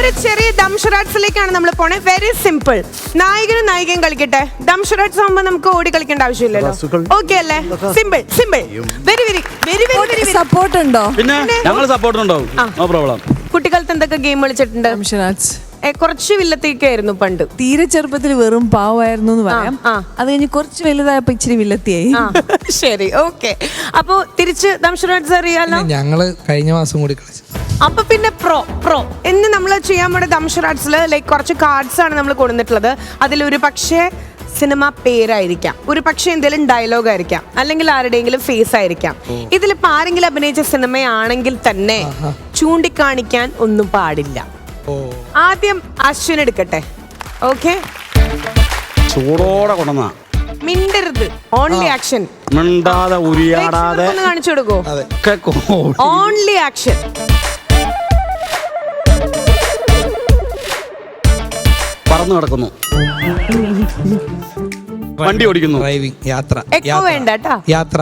ഒരു ചെറിയ ദംഷറാട്സിലേക്കാണ് നമ്മൾ പോണേ. Very simple. നായകനും നായികയും കളിക്കട്ടെ. ദംഷറാട്സ് ആകുമ്പോൾ നമുക്ക് ഓടി കളിക്കേണ്ട ആവശ്യമില്ലല്ലോ. ഓക്കെ അല്ലേ? Simple simple. Very very very very. Support ഉണ്ടോ? പിന്നെ ഞങ്ങൾ സപ്പോർട്ട് ഉണ്ടാവും. No problem. കുട്ടിക്കാലത്ത് എന്തൊക്കെ ഗെയിം കളിച്ചിട്ടുണ്ട്? കുറച്ച് വില്ലത്തേക്കായിരുന്നു പണ്ട്. തീരെ ചെറുപ്പത്തിൽ വെറും പാവമായിരുന്നു എന്ന് പറയാം. അത് കഴിഞ്ഞ് കുറച്ച് വലുതായപ്പോ ഇച്ചിരി വില്ലത്തിയായി. ശരി, ഓക്കെ. അപ്പൊ തിരിച്ച് ദംഷറാട്സ് അറിയാലോ. ഞങ്ങള് കഴിഞ്ഞ മാസം കൂടി കളിച്ചു. അപ്പൊ പിന്നെ പ്രോ എന്ന് നമ്മൾ ചെയ്യാൻ പോണ ദംഷറാട്സില് ലൈക്ക് കുറച്ച് കാർഡ്സ് ആണ് നമ്മൾ കൊണ്ടുവന്നിട്ടുള്ളത്. അതിലൊരു പക്ഷേ സിനിമ പേരായിരിക്കാം, ഒരു പക്ഷേ എന്തെങ്കിലും ഡയലോഗ് ആയിരിക്കാം, അല്ലെങ്കിൽ ആരുടെയെങ്കിലും ഫേസ് ആയിരിക്കാം. ഇതിലിപ്പോ ആരെങ്കിലും അഭിനയിച്ച സിനിമയാണെങ്കിൽ തന്നെ ചൂണ്ടിക്കാണിക്കാൻ ഒന്നും പാടില്ല. ആദ്യം അശ്വിൻ എടുക്കട്ടെ. ഓക്കെ, ചൂടോടെ കൊണ്ടുവന്ന മിണ്ടരുത്. Only action. മിണ്ടാതെ ഉരിയാടാതെ കാണിച്ചു കൊടുക്കോ. Only action. പറന്നു കിടക്കുന്നു, വണ്ടി ഓടിക്കുന്നു, ഡ്രൈവിംഗ്, യാത്ര. എക്കോ വേണ്ട കേട്ടാ. യാത്ര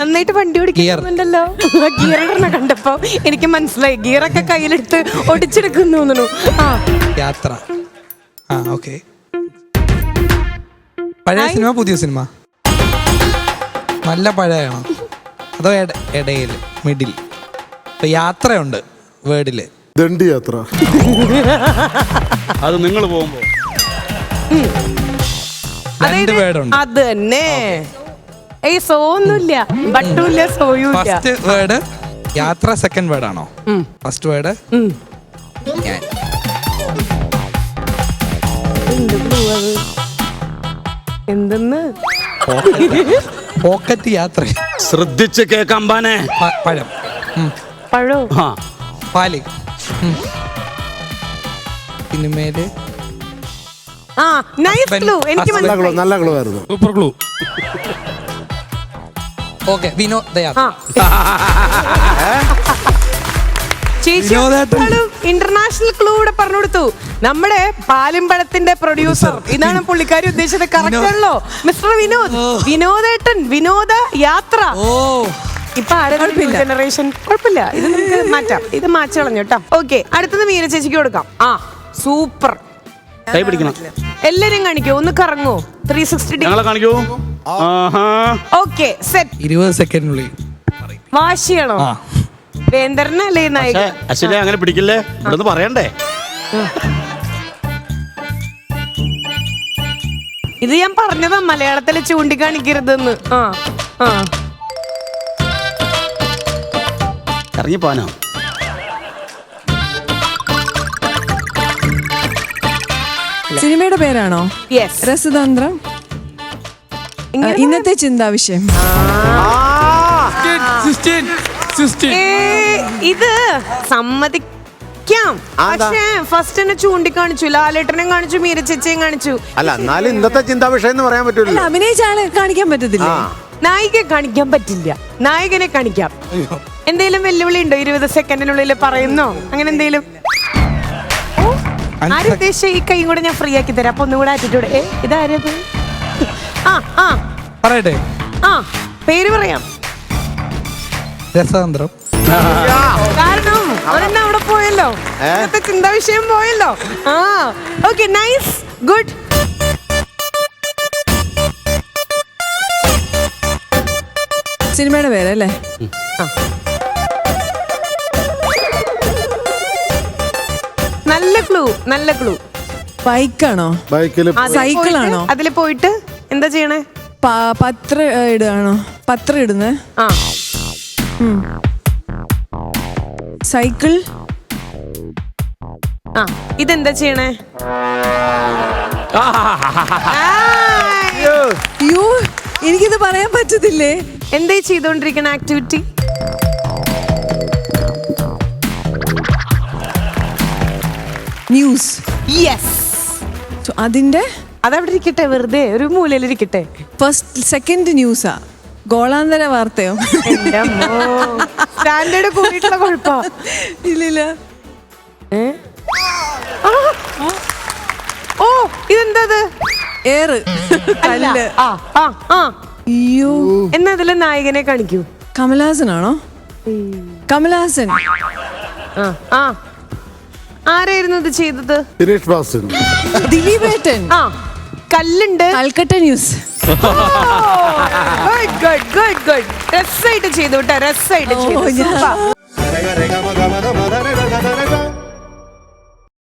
നന്നായിട്ട് വണ്ടി ഓടിക്കുന്നുണ്ടല്ലോ. ഗിയറിടണ കണ്ടപ്പോ എനിക്ക് മനസ്സിലായി, ഗിയറൊക്കെ കയ്യിലെടുത്ത് ഒടിച്ചെടുക്കുന്നു. യാത്ര. ഓക്കെ. പഴയ സിനിമ പുതിയ സിനിമ? നല്ല പഴയണോ അതോ ഇടയില് മിഡിൽ? ഇപ്പൊ യാത്രയുണ്ട് വേർഡില്. ദണ്ഡി യാത്ര. അത് നിങ്ങൾ പോകുമ്പോ രണ്ട് വേർഡുണ്ട്. അത് തന്നെ. ഏയ് സോന്നുമില്ല, ബട്ടുമില്ല, സോയുമില്ല. ഫസ്റ്റ് വേർഡ് യാത്ര, സെക്കൻഡ് വേർഡ് ആണോ? ഫസ്റ്റ് വേർഡ് ഞാൻ. എന്തെന്ന്? പോക്കറ്റ് യാത്ര. ശ്രദ്ധിച്ച് കേൾക്കാമ്പാനെ. പഴം. പഴോ? പാല്. സിനിമയില് നൈസ് ക്ലൂ. എനിക്ക് മനസ്സിലായി. നല്ല ക്ലൂ ആയിരുന്നു. Super clue. ഓക്കെ, വിനോദയാത്ര. ചേച്ചി ഇന്റർനാഷണൽ ക്ലൂ ഇവിടെ പറഞ്ഞു കൊടുത്തു. നമ്മുടെ പാലിമ്പഴത്തിന്റെ പ്രൊഡ്യൂസർ. ഇതാണ് പുള്ളിക്കാരി ഉദ്ദേശിച്ചത്. കറക്റ്റ് ആണല്ലോ മിസ്റ്റർ വിനോദ്. വിനോദേട്ടൻ. വിനോദ യാത്ര. ഇപ്പൊ ജനറേഷൻ കുഴപ്പമില്ല, ഇത് നമുക്ക് മാറ്റാം. ഇത് മാറ്റി കളഞ്ഞു കേട്ടോ. ഓക്കെ, അടുത്തത് മീന ചേച്ചിക്ക് കൊടുക്കാം. സൂപ്പർ. കൈ പിടിക്കണം. എല്ലാരും കാണിക്കോ, ഒന്ന് കറങ്ങോ. 360 ഞങ്ങളെ കാണിക്കൂ. Okay, set. 20 സെക്കൻഡിനുള്ളിൽ വാശിയാണോ? വേന്ദ്രനല്ലേ നായകൻ? അശ്വിനെ അങ്ങനെ പിടിക്കില്ലേ, ഇവിടെ പറയണ്ടേ. ഇത് ഞാൻ പറഞ്ഞതാ മലയാളത്തില് ചൂണ്ടിക്കാണിക്കരുതെന്ന്. ഇറങ്ങി പോനോ? സിനിമയുടെ പേരാണോ? യെസ്. രസതന്ത്രം. ഇന്നത്തെ ചിന്താവിഷയം. ഇത് സമ്മതിക്കാം. പക്ഷേ ഫസ്റ്റ് തന്നെ ചൂണ്ടിക്കാണിച്ചു, ലാലേട്ടനെയും കാണിച്ചു, മീര ചേച്ചിയും കാണിച്ചു. അല്ല, എന്നാലും ഇന്നത്തെ ചിന്താ വിഷയം എന്ന് പറയാൻ പറ്റൂല. അഭിനയിച്ച ആളെ കാണിക്കാൻ പറ്റത്തില്ല. നായികയെ കാണിക്കാൻ പറ്റില്ല, നായകനെ കാണിക്കാം. എന്തേലും വെല്ലുവിളി ഉണ്ടോ? 20 സെക്കൻഡിനുള്ളിൽ പറയുന്നോ അങ്ങനെ എന്തേലും? ആരുദ്ദേശിച്ച ഈ കൈയും കൂടെ ഞാൻ ഫ്രീ ആക്കി തരാം. അപ്പൊ ഒന്നും കൂടെ ആറ്റിറ്റ്യൂഡ്. ഇതാരത്? പറയട്ടെ. പേര് പറയാം. രസതന്ത്രം. കാരണം ഒരെണ്ണം അവിടെ പോയല്ലോ, ഇന്നത്തെ ചിന്താ വിഷയം പോയല്ലോ. Okay, nice, good. സിനിമയുടെ പേരല്ലേ? നല്ല ക്ലൂ, നല്ല ക്ലൂ. ബൈക്കാണോ? ബൈക്കിൽ. സൈക്കിളാണോ? അതില് പോയിട്ട് എന്താ ചെയ്യണേ? പത്രം ഇടുകയാണോ? പത്രം ഇടുന്നേ. സൈക്കിൾ. ഇതെന്താ ചെയ്യണേ? അയ്യോ, എനിക്കിത് പറയാൻ പറ്റത്തില്ലേ. എന്താ ചെയ്തോണ്ടിരിക്കണ ആക്ടിവിറ്റി? ന്യൂസ്. യെസ്. അതിന്റെ അതവിടെ ഇരിക്കട്ടെ, വെറുതെ ഒരു മൂലയിലിരിക്കട്ടെ. ഫസ്റ്റ് സെക്കൻഡ് ന്യൂസാ? ഗോളാന്തര വാർത്തയോ? സ്റ്റാൻഡേർഡ് കൂടിയിട്ടുള്ള കുഴപ്പ. ഇല്ലില്ല. ഓ, ഇതെന്താ? ഏറ്. കല്ല്. അയ്യോ, എന്നാ അതിലെ നായകനെ കാണിക്കൂ. കമലഹാസനാണോ? കമലഹാസൻ. ആരായിരുന്നു ഇത് ചെയ്തത്? ദിനേഷ് ബാസൻ. ദിലീപേട്ടൻ. ആ കല്ലുണ്ട്. Calcutta news. Good good good good. രസമായിട്ട് ചെയ്തു കേട്ടോ, രസമായിട്ട് ചെയ്തു. ഞാൻ- Super. രഗ രഗ മഗ മഗ മദ രഗ ഗ ഗ ഗ ഗ.